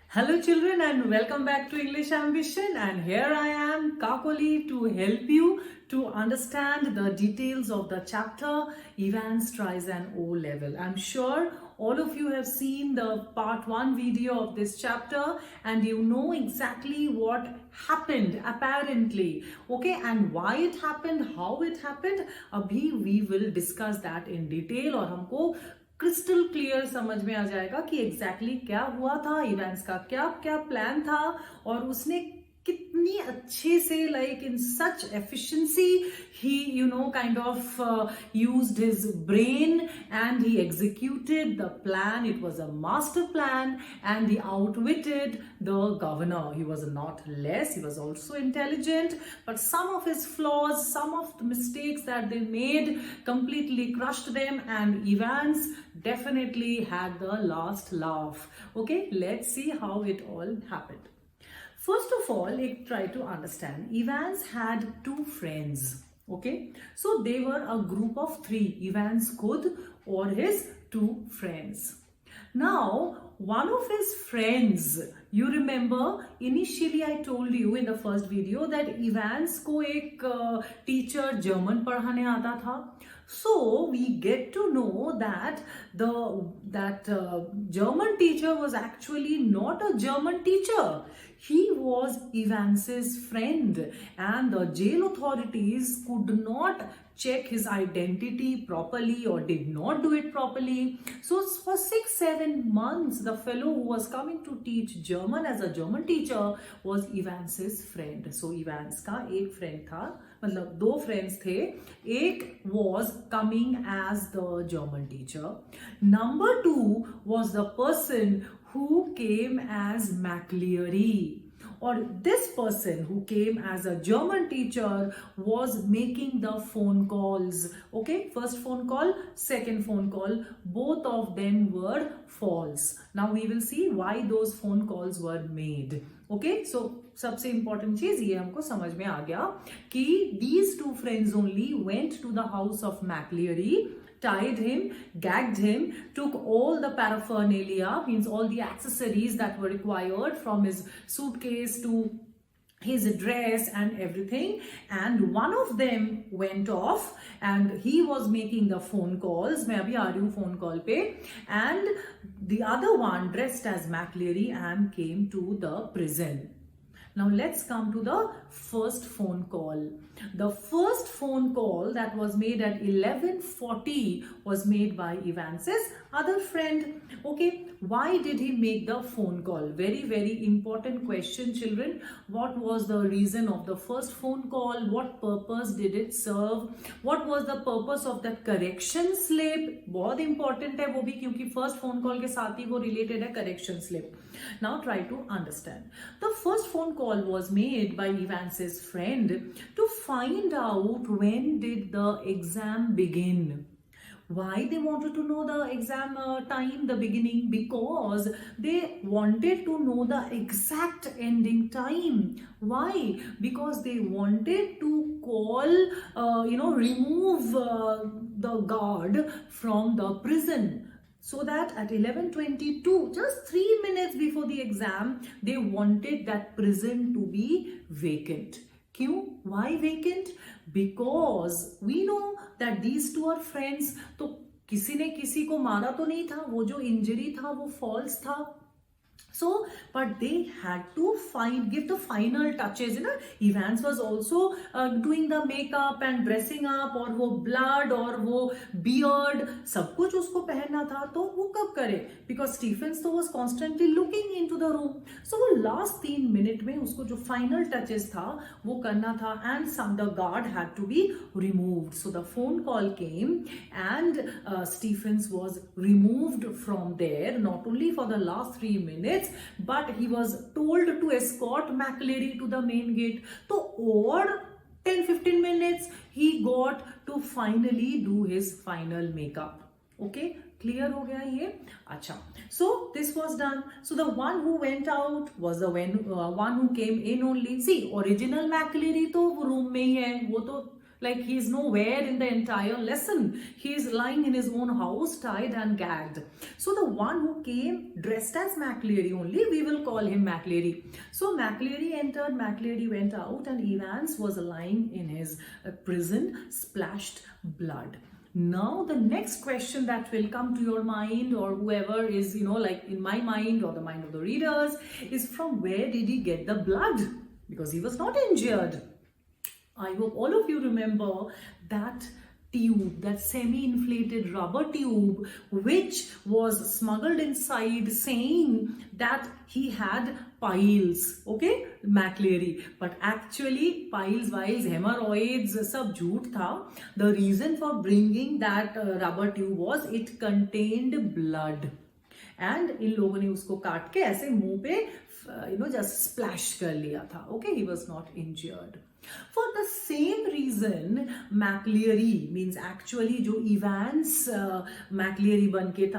Hello children and welcome back to English Ambition, and here I am Kakoli to help you to understand the details of the chapter Evans tries an O level. I'm sure all of you have seen the part 1 video of this chapter and you know exactly what happened apparently, okay, and why it happened, how it happened. Abhi we will discuss that in detail और हमको crystal clear समझ में आ जाएगा कि exactly क्या हुआ था, events का क्या क्या प्लान था और उसने कितनी अच्छे से like in such efficiency he kind of used his brain and he executed the plan. It was a master plan and he outwitted the governor. He was not less, he was also intelligent, but some of his flaws, some of the mistakes that they made completely crushed them, and Evans definitely had the last laugh. Okay, let's see how it all happened. First of all, try to understand. Evans had two friends. Okay, so they were a group of 3. Evans Khud or his 2 friends. Now, one of his friends, you remember initially I told you in the first video that Evans को एक teacher German पढ़ाने आता था. So we get to know that that German teacher was actually not a German teacher. He was Evans's friend, and the jail authorities could not check his identity properly or did not do it properly. So for 6-7 months, the fellow who was coming to teach German as a German teacher was Evans's friend. So Evans का एक friend था, मतलब 2 friends थे. एक was coming as the German teacher. Number 2 was the person who came as McLeary. Or this person who came as a German teacher was making the phone calls. Okay, first phone call, second phone call, both of them were false. Now we will see why those phone calls were made. Okay, so सबसे important चीज ये हमको समझ में आ गया कि these 2 friends only went to the house of McLeary, tied him, gagged him, took all the paraphernalia, means all the accessories that were required from his suitcase to his dress and everything, and one of them went off and he was making the phone calls. मैं अभी आ रही हूँ phone call पे, and the other one dressed as McLeary and came to the prison. Now let's come to the first phone call. The first phone call that was made at 11:40 was made by Evans's other friend. Okay, why did he make the phone call? Very, very important question, children. What was the reason of the first phone call? What purpose did it serve? What was the purpose of that correction slip? बहुत important है वो भी, क्योंकि first phone call के साथ ही वो related है correction slip. Now try to understand. The first phone call was made by Evans's friend to find out when did the exam begin. Why they wanted to know the exam time, the beginning? Because they wanted to know the exact ending time. Why? Because they wanted to call, remove the guard from the prison. So that at 11:22, just 3 minutes before the exam, they wanted that prison to be vacant. क्यों? Why vacant? Because we know that these 2 are friends. तो किसी ने किसी को मारा तो नहीं था, वो जो इंजरी था वो फॉल्स था. So, but they had to give the final touches. Evans was also doing the makeup and dressing up, और वो blood और वो beard सब कुछ उसको पहनना था. तो वो कब करे? Because Stephens तो was constantly looking into the room. So वो last 3 minute में उसको जो final touches था वो करना था, and the guard had to be removed. So the phone call came and Stephens was removed from there, not only for the last 3 minutes, but he was told to escort McLeary to the main gate. So over 10-15 minutes he got to finally do his final makeup. Okay, clear हो गया ये? अच्छा, so this was done. So the one who went out was the one who came in only. See, original McLeary तो वो room में ही है, वो तो Like he's nowhere in the entire lesson. He's lying in his own house, tied and gagged. So the one who came dressed as McLeary only, we will call him McLeary. So McLeary entered, McLeary went out, and Evans was lying in his prison, splashed blood. Now the next question that will come to your mind, or whoever is, like in my mind or the mind of the readers, is from where did he get the blood? Because he was not injured. I hope all of you remember that tube, that semi-inflated rubber tube, which was smuggled inside, saying that he had piles, okay, McLeary. But actually piles, hemorrhoids, sab jhoot tha. The reason for bringing that rubber tube was it contained blood. And इन लोगों ने उसको काट के ऐसे मुंह पे just splash कर लिया था. Okay, he was not injured. For the same reason, McLeary means actually जो Evans McLeary बन के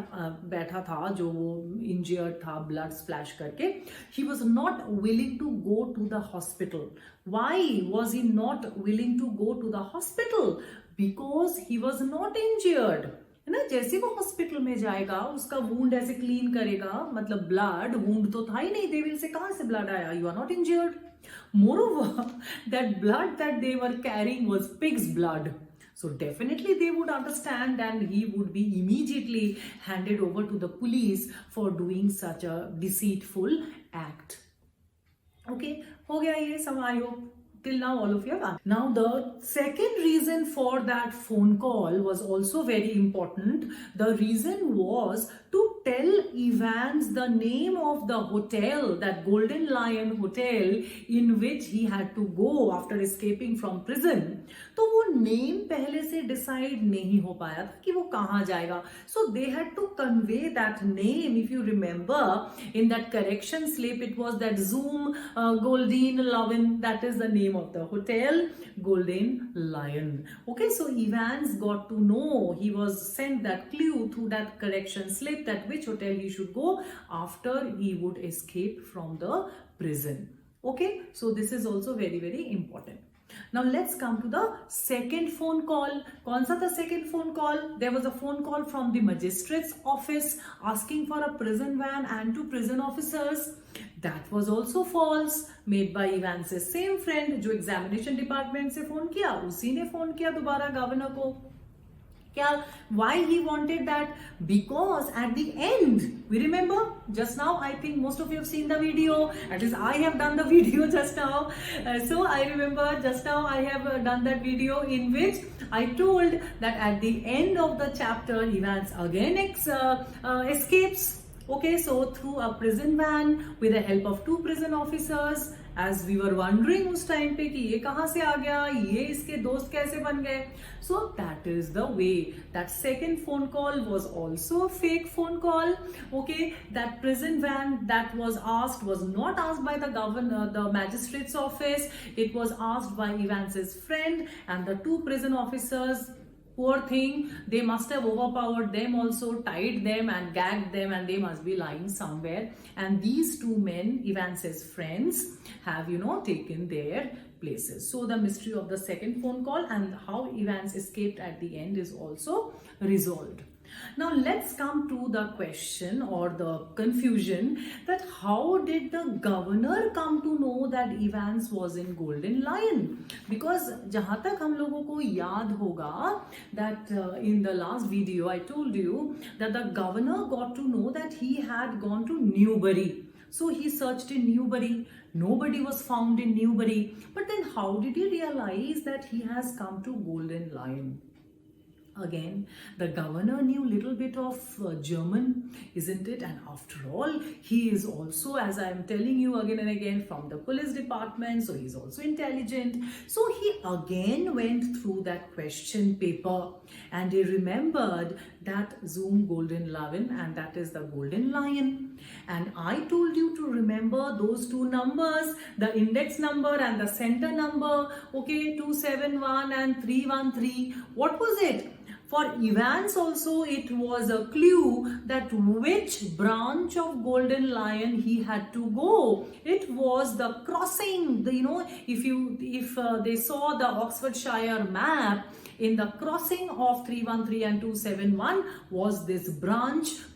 बैठा था, जो वो injured था blood splash करके, he was not willing to go to the hospital. Why was he not willing to go to the hospital? Because he was not injured. है ना, जैसे वो हॉस्पिटल में जाएगा उसका वुंड ऐसे क्लीन करेगा, मतलब ब्लड, वुंड तो था ही नहीं, देविल से कहां से ब्लड आया? You are not injured. Moreover, that blood that they were carrying was pig's blood. So definitely they would understand, and he would be immediately handed over to the police for doing such a deceitful act. Okay, ho gaya ye sab, I hope till now all of you have. Now the second reason for that phone call was also very important. The reason was to tell Evans the name of the hotel, that Golden Lion Hotel, in which he had to go after escaping from prison. तो वो name पहले से decide नहीं हो पाया था कि वो कहाँ जाएगा. So they had to convey that name. If you remember, in that correction slip, it was that Zoom Golden Lion. That is the name of the hotel, Golden Lion. Okay, so Evans got to know, he was sent that clue through that correction slip, that which hotel he should go after he would escape from the prison. Okay, so this is also very, very important. Now let's come to the second phone call. कौन सा था second phone call? There was a phone call from the magistrate's office asking for a prison van and 2 prison officers. That was also false, made by Evans's same friend जो examination department से phone किया, उसी ने phone किया दोबारा governor को. Why he wanted that? Because at the end, we remember just now, I think most of you have seen the video, at least I have done the video just now. So I remember just now I have done that video in which I told that at the end of the chapter, Evans again escapes. Okay, so through a prison van with the help of 2 prison officers, as we were wondering उस time पे कि ये कहाँ से आ गया, ये इसके दोस्त कैसे बन गए. So that is the way. That second phone call was also a fake phone call. Okay, that prison van that was asked was not asked by the governor, the magistrate's office. It was asked by Evans's friend, and the 2 prison officers, poor thing, they must have overpowered them also, tied them and gagged them, and they must be lying somewhere. And these 2 men, Evans's friends, have taken their places. So the mystery of the second phone call and how Evans escaped at the end is also resolved. Now let's come to the question or the confusion that how did the governor come to know that Evans was in Golden Lion? Because जहाँ तक हम लोगों को याद होगा that in the last video I told you that the governor got to know that he had gone to Newbury. So he searched in Newbury. Nobody was found in Newbury. But then how did he realize that he has come to Golden Lion? Again, the governor knew little bit of German, isn't it? And after all, he is also, as I am telling you again and again, from the police department, so he's also intelligent. So he again went through that question paper and he remembered that Zoom Golden Lion, and that is the Golden Lion. And I told you to remember those 2 numbers, the index number and the center number, okay, 271 and 313. What was it? For For Evans also, it was a clue that which branch of Golden Lion he had to go. It was the crossing. If they saw the Oxfordshire map, in the crossing of 313 and 271 was this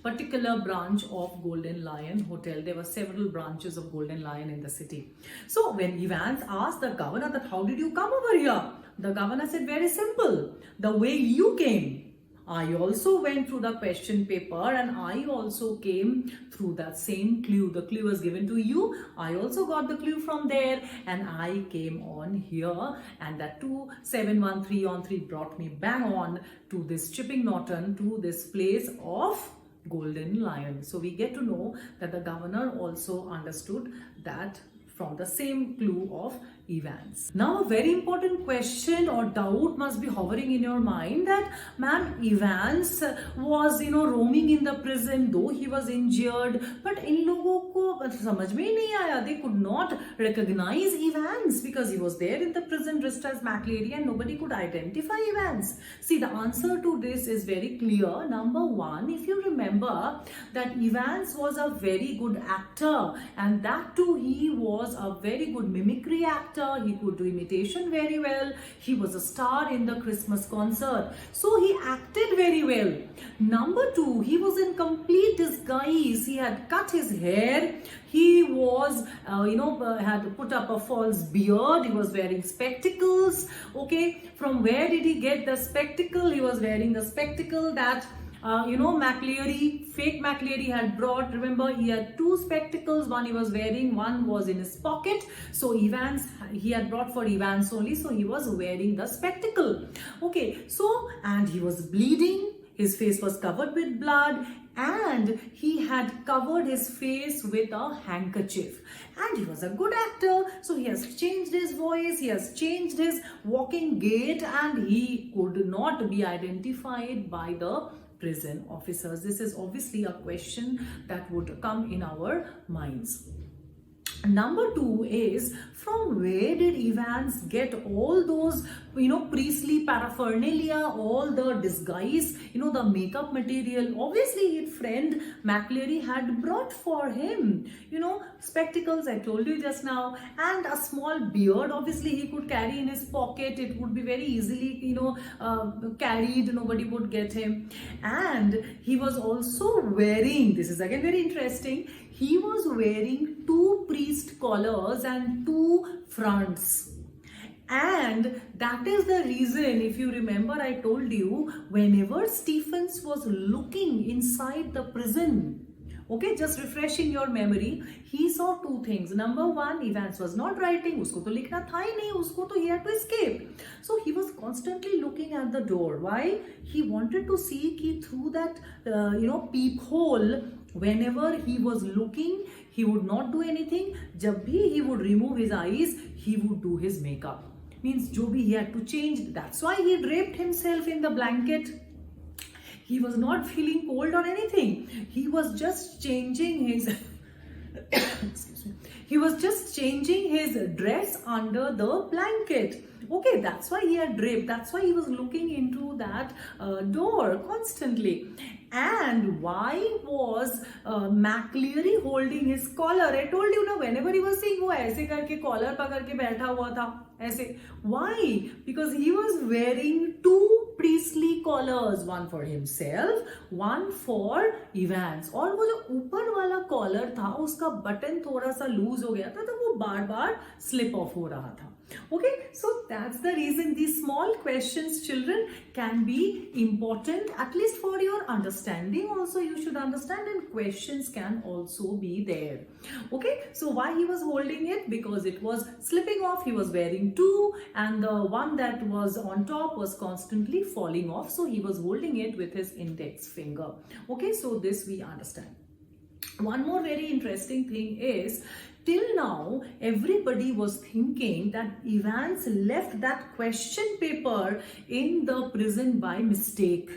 particular branch of Golden Lion Hotel. There were several branches of Golden Lion in the city. So when Evans asked the governor that how did you come over here? The governor said, very simple, the way you came. I also went through the question paper and I also came through that same clue. The clue was given to you. I also got the clue from there and I came on here, and that 2713 on 3 brought me bang on to this Chipping Norton, to this place of Golden Lion. So we get to know that the governor also understood that from the same clue of Evans. Now a very important question or doubt must be hovering in your mind that ma'am, Evans was roaming in the prison, though he was injured, but in लोगों को समझ में ही नहीं आया. They could not recognize Evans because he was there in the prison dressed as McLeary and nobody could identify Evans. See, the answer to this is very clear. Number one, if you remember that Evans was a very good actor, and that too he was a very good mimicry actor. He could do imitation very well. He was a star in the Christmas concert. So he acted very well. Number two, he was in complete disguise. He had cut his hair. He was, had put up a false beard. He was wearing spectacles. Okay, from where did he get the spectacle? He was wearing the spectacle that McLeary, fake McLeary had brought. Remember, he had two spectacles. One he was wearing, one was in his pocket. So Evans, he had brought for Evans only. So he was wearing the spectacle. Okay, so, and he was bleeding. His face was covered with blood. And he had covered his face with a handkerchief. And he was a good actor. So he has changed his voice. He has changed his walking gait. And he could not be identified by the prison officers. This is obviously a question that would come in our minds. Number two is, from where did Evans get all those, priestly paraphernalia, all the disguise, the makeup material? Obviously, his friend McLeary had brought for him, spectacles, I told you just now, and a small beard. Obviously, he could carry in his pocket. It would be very easily, carried. Nobody would get him. And he was also wearing, this is again very interesting, he was wearing two priest collars and two fronts. And that is the reason, if you remember, I told you, whenever Stephens was looking inside the prison, okay, just refreshing your memory, he saw two things. Number one, Evans was not writing, usko to likhna tha hi nahi, usko to he had to escape. So he was constantly looking at the door. Why? He wanted to see ki through that, peephole. Whenever he was looking, he would not do anything. Jab bhi he would remove his eyes, he would do his makeup. Means jo bhi he had to change. That's why he draped himself in the blanket. He was not feeling cold or anything. He was just changing his excuse me. He was just changing his dress under the blanket. Okay, that's why he had draped. That's why he was looking into that door constantly. And why was McLeary holding his collar? I told you ना, whenever he was saying, वो ऐसे करके collar पकड़ के बैठा हुआ था ऐसे. Why? Because he was wearing two priestly collars, one for himself, one for Evans. और वो जो ऊपर वाला collar था, उसका button थोड़ा सा loose हो गया था, तो वो बार-बार slip off हो रहा था. Okay, so that's the reason these small questions, children, can be important, at least for your understanding. Also, you should understand, and questions can also be there. Okay, so why he was holding it? Because it was slipping off. He was wearing two, and the one that was on top was constantly falling off. So he was holding it with his index finger. Okay, so this we understand. One more very interesting thing is, till now, everybody was thinking that Evans left that question paper in the prison by mistake.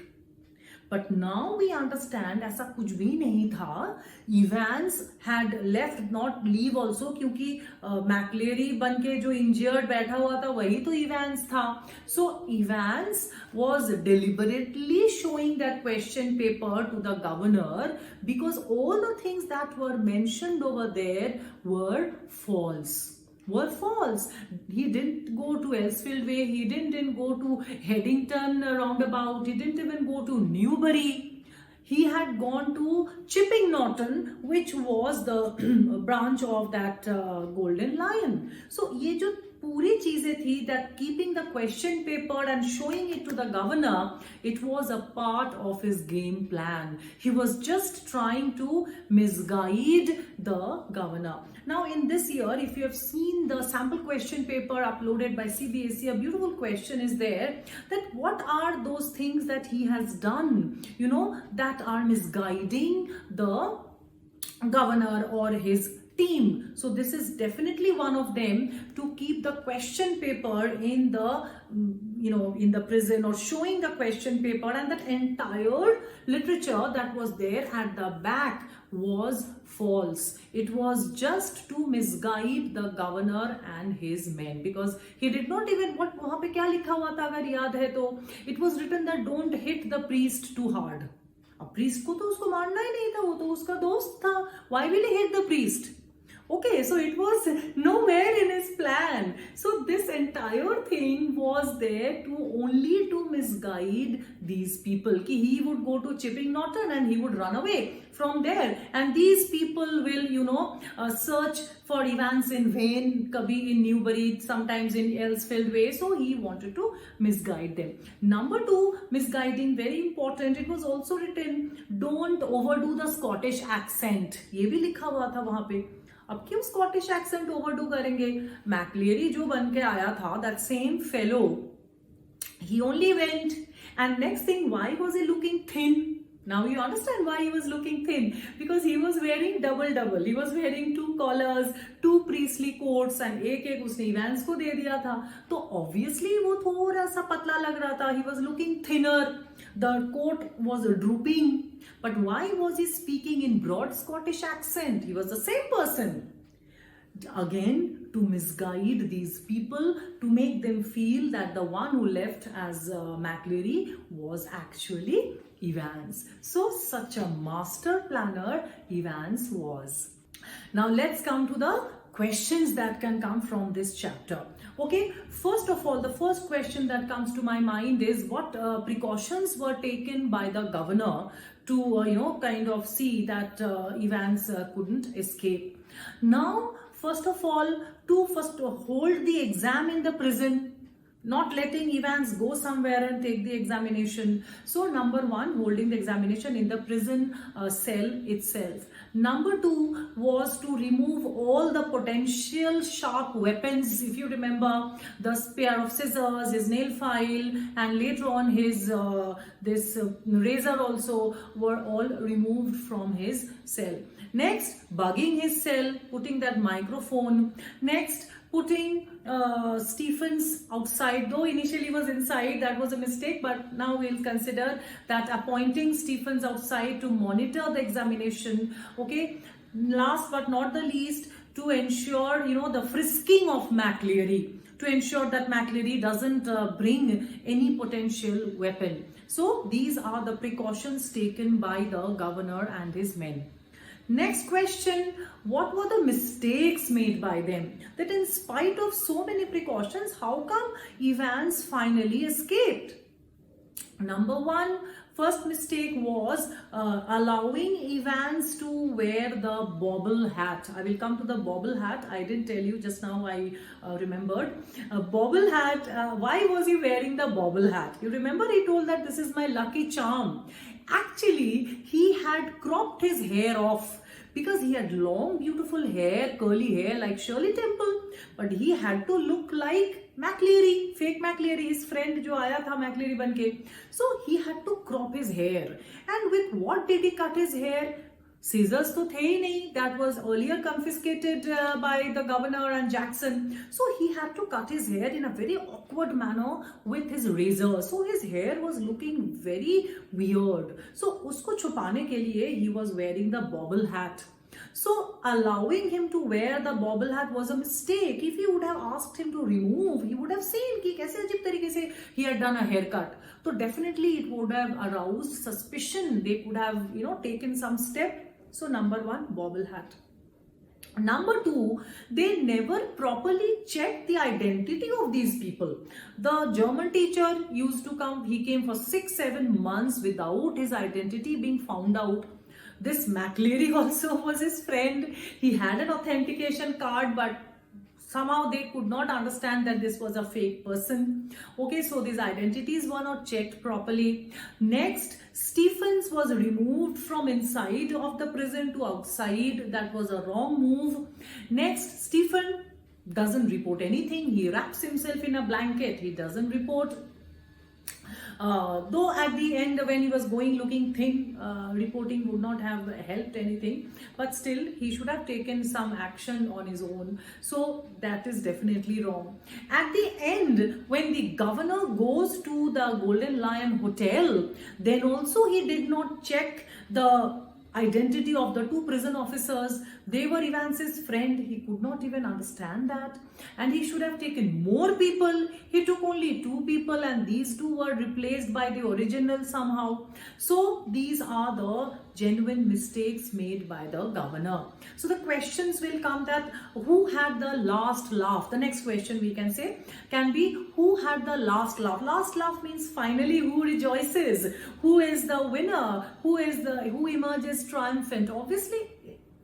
But now we understand ऐसा कुछ भी नहीं था. Evans had left, not leave also, क्योंकि McLeary बन के जो injured बैठा हुआ था वही तो Evans था. So Evans was deliberately showing that question paper to the governor because all the things that were mentioned over there were false. He didn't go to Elsfield Way, he didn't go to Headington roundabout, he didn't even go to Newbury. He had gone to Chipping Norton, which was the branch of that Golden Lion. So ये जो पूरी चीजें थी, that keeping the question paper and showing it to the governor, it was a part of his game plan. He was just trying to misguide the governor. Now in this year, if you have seen the sample question paper uploaded by Cbse, a beautiful question is there, that what are those things that he has done, you know, that are misguiding the governor or his team. So this is definitely one of them, to keep the question paper in the in the prison, or showing the question paper, and that entire literature that was there at the back was false. It was just to misguide the governor and his men, because he did not even, what वहाँ पे क्या लिखा हुआ था अगर याद है तो, it was written that don't hit the priest too hard. अब priest को तो उसको मारना ही नहीं था, वो तो उसका दोस्त था. Why will he hit the priest? Okay, so it was nowhere in his plan. So this entire thing was there only to misguide these people. Ki he would go to Chipping Norton and he would run away from there. And these people will, search for Evans in vain, kabhi in Newbury, sometimes in Elsfield Way. So he wanted to misguide them. Number 2, misguiding, very important. It was also written, don't overdo the Scottish accent. ये भी लिखा हुआ था वहाँ पे. अब क्यों Scottish accent overdo करेंगे? मैकलेरी जो बन के आया था, that same fellow, he only went, and next thing, why was he looking thin? Now you understand why he was looking thin, because he was wearing double. He was wearing 2 collars, 2 priestly coats, and एक उसने Evans को दे दिया था, तो obviously वो थोड़ा सा पतला लग रहा था. He was looking thinner. The coat was drooping. But why was he speaking in broad Scottish accent? He was the same person. Again, to misguide these people, to make them feel that the one who left as McLeary was actually Evans. So such a master planner Evans was. Now let's come to the questions that can come from this chapter. Okay, first of all, the first question that comes to my mind is, what precautions were taken by the governor to kind of see that Evans couldn't escape. Now, first of all, to hold the exam in the prison, not letting Evans go somewhere and take the examination. So number 1, holding the examination in the prison cell itself. Number 2 was to remove all the potential sharp weapons. If you remember, the pair of scissors, his nail file, and later on his this razor also were all removed from his cell. Next, bugging his cell, putting that microphone. Next, putting Stephens outside, though initially was inside, that was a mistake, but now we'll consider that appointing Stephens outside to monitor the examination. Okay, last but not the least, to ensure the frisking of McLeary, to ensure that McLeary doesn't bring any potential weapon. So these are the precautions taken by the governor and his men. Next question, what were the mistakes made by them? That in spite of so many precautions, how come Evans finally escaped? Number 1, first mistake was allowing Evans to wear the bobble hat. I will come to the bobble hat. I didn't tell you just now, I remembered. Bobble hat, why was he wearing the bobble hat? You remember he told that this is my lucky charm. Actually, he had cropped his hair off because he had long, beautiful hair, curly hair like Shirley Temple. But he had to look like McLeary, fake McLeary, his friend जो आया था McLeary बनके. So he had to crop his hair. And with what did he cut his hair? Scissors तो थे ही नहीं, that was earlier confiscated by the governor and Jackson. So he had to cut his hair in a very awkward manner with his razor. So his hair was looking very weird. So उसको छुपाने के लिए he was wearing the bobble hat. So allowing him to wear the bobble hat was a mistake. If he would have asked him to remove, he would have seen कि कैसे अजीब तरीके से he had done a haircut. So definitely it would have aroused suspicion. They could have, taken some step. So number one, bobble hat. Number two, they never properly checked the identity of these people. The German teacher used to come, he came for 6-7 months without his identity being found out. This McLeary also was his friend. He had an authentication card, but somehow they could not understand that this was a fake person. Okay, so these identities were not checked properly. Next, Stephens was removed from inside of the prison to outside. That was a wrong move. Next, Stephen doesn't report anything. He wraps himself in a blanket. He doesn't report. Though at the end when he was going looking thin, reporting would not have helped anything, but still he should have taken some action on his own. So that is definitely wrong. At the end, when the governor goes to the Golden Lion Hotel, then also he did not check the identity of the two prison officers. They were Evans's friend. He could not even understand that. And he should have taken more people. He took only 2 people, and these 2 were replaced by the original somehow. So these are the genuine mistakes made by the governor. So the questions will come that who had the last laugh? The next question we can say can be who had the last laugh? Last laugh means finally who rejoices? Who is the winner? Who emerges triumphant? Obviously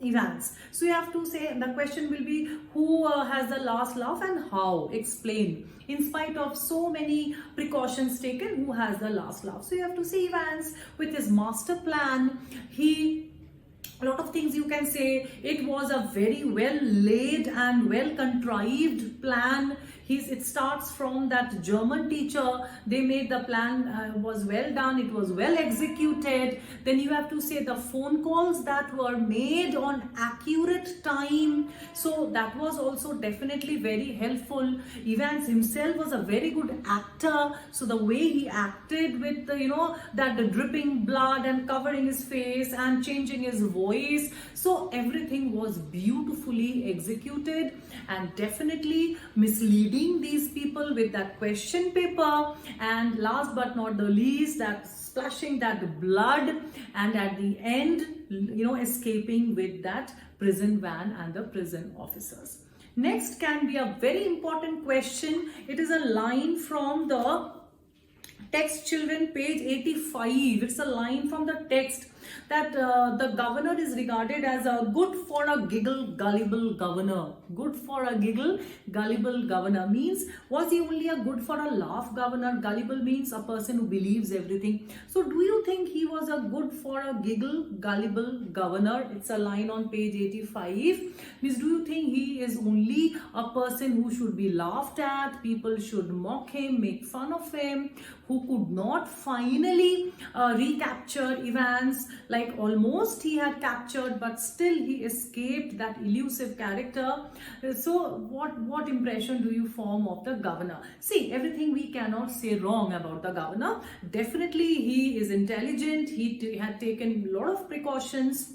Evans. So you have to say, the question will be who has the last laugh and how? Explain. In spite of so many precautions taken, who has the last laugh? So you have to say Evans with his master plan. A lot of things you can say. It was a very well laid and well contrived plan. It starts from that German teacher. They made the plan, was well done, it was well executed. Then you have to say the phone calls that were made on accurate time. So that was also definitely very helpful. Evans himself was a very good actor. So the way he acted with the dripping blood and covering his face and changing his voice. So everything was beautifully executed, and definitely misleading these people with that question paper, and last but not the least, that splashing that blood, and at the end escaping with that prison van and the prison officers. Next can be a very important question. It is a line from the text, children, page 85. It's a line from the text that the governor is regarded as a good for a giggle, gullible governor. Good for a giggle, gullible governor means, was he only a good for a laugh governor? Gullible means a person who believes everything. So do you think he was a good for a giggle, gullible governor? It's a line on page 85. Means, do you think he is only a person who should be laughed at? People should mock him, make fun of him, who could not finally recapture Evans, like almost he had captured, but still he escaped that elusive character. So what impression do you form of the governor? See, everything we cannot say wrong about the governor. Definitely he is intelligent. He had taken a lot of precautions.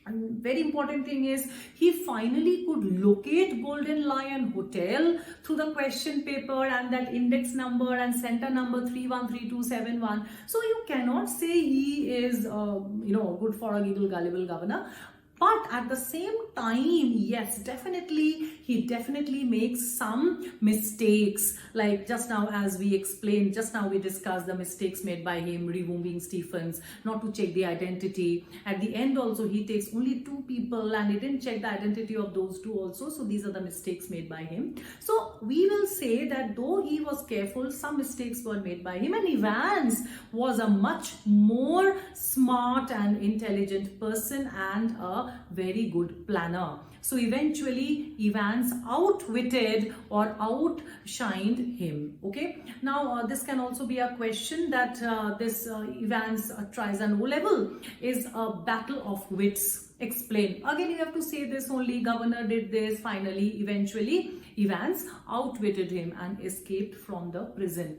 And very important thing is, he finally could locate Golden Lion Hotel through the question paper and that index number and center number 313271. So you cannot say he is good for a giggle, gullible governor. But at the same time, yes, he definitely makes some mistakes. Like just now, as we explained, just now we discussed the mistakes made by him, removing Stephens, not to check the identity. At the end also, he takes only 2 people and he didn't check the identity of those 2 also. So these are the mistakes made by him. So we will say that though he was careful, some mistakes were made by him. And Evans was a much more smart and intelligent person and a very good planner. So eventually Evans outwitted or outshined him. Okay, now this can also be a question that this Evans tries an O-level is a battle of wits. Explain. Again, you have to say this only. Governor did this. Finally, eventually, Evans outwitted him and escaped from the prison.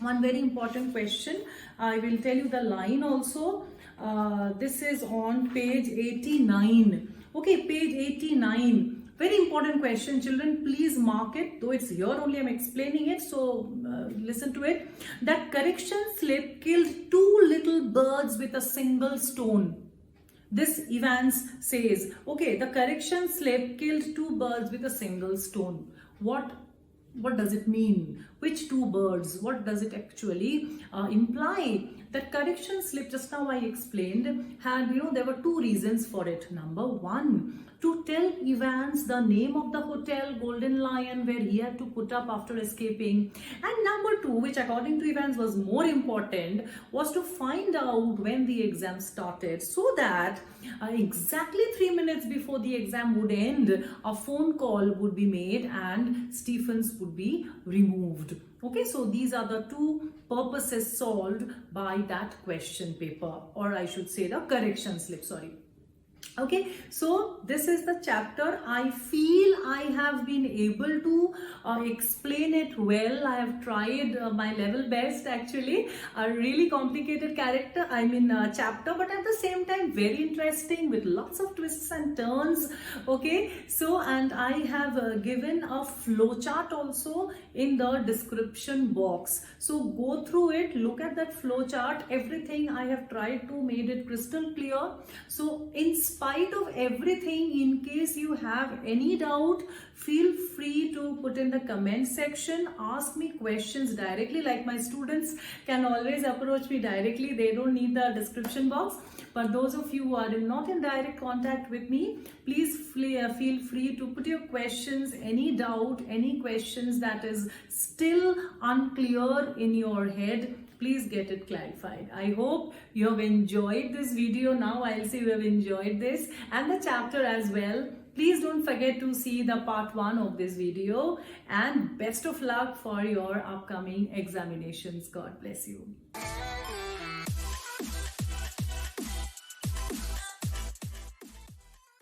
One very important question. I will tell you the line also. This is on page 89. Okay, page 89. Very important question, children. Please mark it. Though it's here only, I'm explaining it. So listen to it. That correction slip killed 2 little birds with a single stone. This Evans says, okay, the correction slip killed 2 birds with a single stone. What does it mean? Which 2 birds? What does it actually imply? That correction slip, just now I explained, had, there were 2 reasons for it. Number 1, to tell Evans the name of the hotel, Golden Lion, where he had to put up after escaping. And number 2, which according to Evans was more important, was to find out when the exam started, so that exactly 3 minutes before the exam would end, a phone call would be made and Stephens would be removed. Okay, so these are the 2 purposes solved by that question paper, or I should say the correction slip, sorry. Okay, so this is the chapter. I feel I have been able to explain it well. I have tried my level best actually. A really complicated chapter, but at the same time very interesting with lots of twists and turns. Okay, so and I have given a flowchart also in the description box. So go through it, look at that flowchart. Everything I have tried to made it crystal clear. So in spite of everything, in case you have any doubt, feel free to put in the comment section. Ask me questions directly, like my students can always approach me directly. They don't need the description box. But those of you who are not in direct contact with me, please feel free to put your questions, any doubt, any questions that is still unclear in your head. Please get it clarified. I hope you have enjoyed this video. Now I'll say you have enjoyed this and the chapter as well. Please don't forget to see the part 1 of this video, and best of luck for your upcoming examinations. God bless you.